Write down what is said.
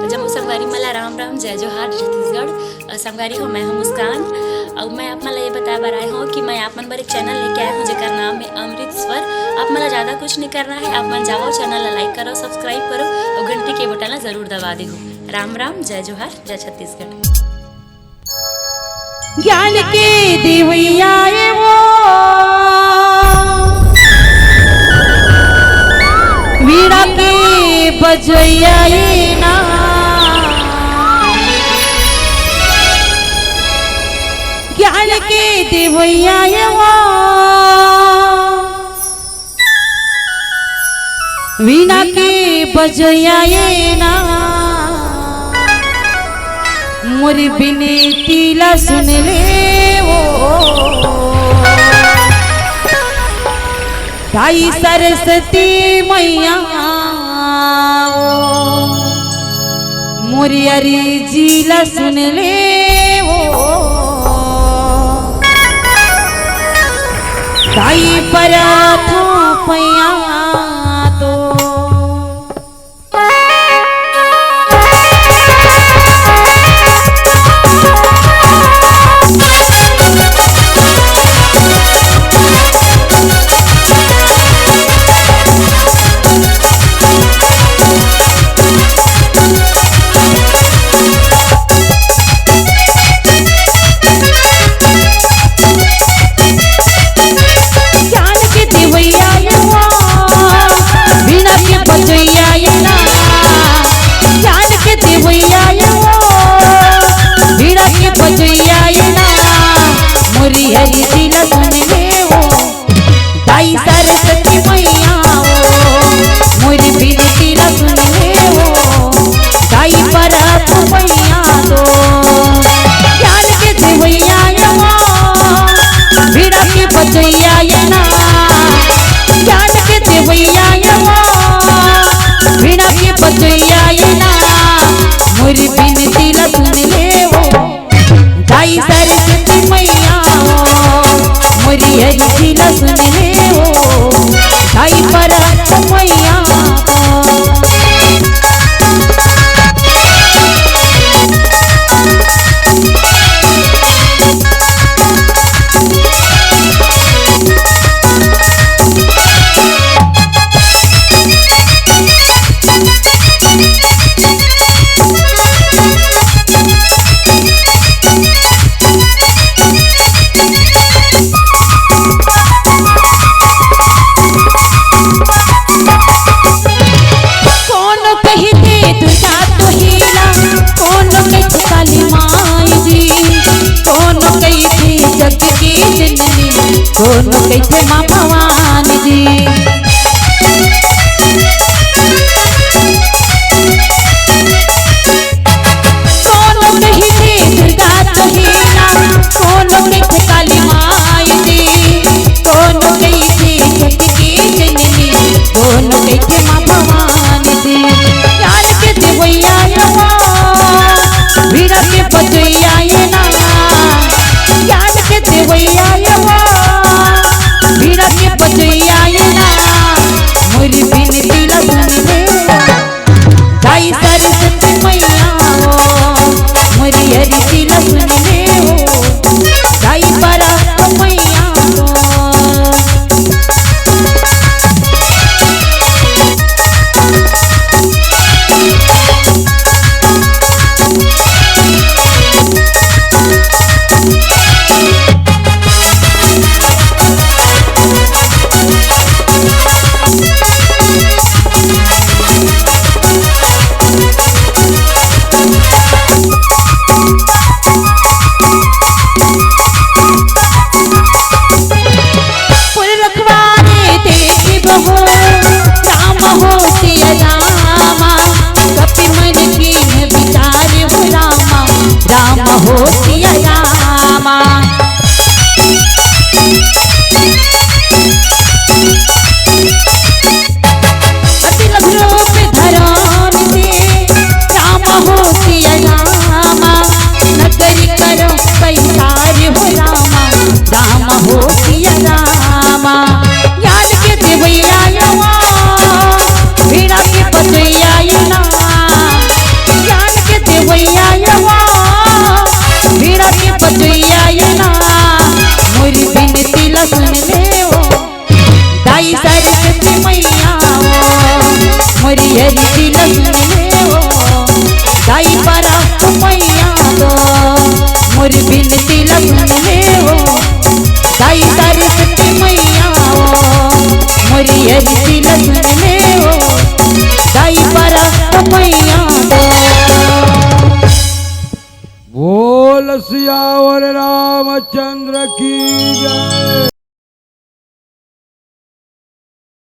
जम्मू संगवारी मला राम राम जय जोहार छत्तीसगढ़ संगवारी हो। मैं हूँ मुस्कान और मैं आप मला ये बता बर आए हूँ कि मैं आप मन बर एक चैनल लेके आया हूँ जेकर नाम है अमृत स्वर। आप मला ज़्यादा कुछ नहीं करना है, आप मन जाओ चैनल ला लाइक करो, सब्सक्राइब करो और घंटी के बटन ला जरूर दबा दे हो। राम राम जय जोहार जय छत्तीसगढ़। ज्ञान के देवैया वो वीणा के बजैया ना ज्ञान के देवैया वो वीणा के बजैया ना मोरी बिनती ला सुन ले वो ताई सरस्वती मैया मोरी अर्जी ला सुन ले वो ताई पराथो पैया तो सरस्वती मैया मोरी बिनती ला सुन ले वो ताई परत मैया दो ज्ञान के देवैया वीणा के बजैया ना ज्ञान के देवैया वीणा के बजैया ना मोरी बिनती ला सुन ले वो ताई सरस्वती मैया मोरी अर्जी ला सुन ले वो ताई परत मैया दोनों कैसे माँ भवानी जी दोनों कहते दुर्गा तोहीना दोनों कैसे काली माई जी दोनों कैसे जग की जननी दोनों कैसे माँ भवानी जी ज्ञान के देवैया वीणा के बजैया ना ज्ञान के देवैया वीणा के बजैया ना मोरी बिनती ला सुन ले ताई सरस्वती मैया मोरी अर्जी ला सुन ले ताई परत मैया दाई सरस्वती मैया मोरी हरी लक्ष्मी हो दाई परा मैया दो मोरी बिनती लक्ष्मी हो दाई सरस्वती मैया मोरी हरी लक्ष्मी हो दाई परा मैया दो। बोल सियावर रामचंद्र की जय।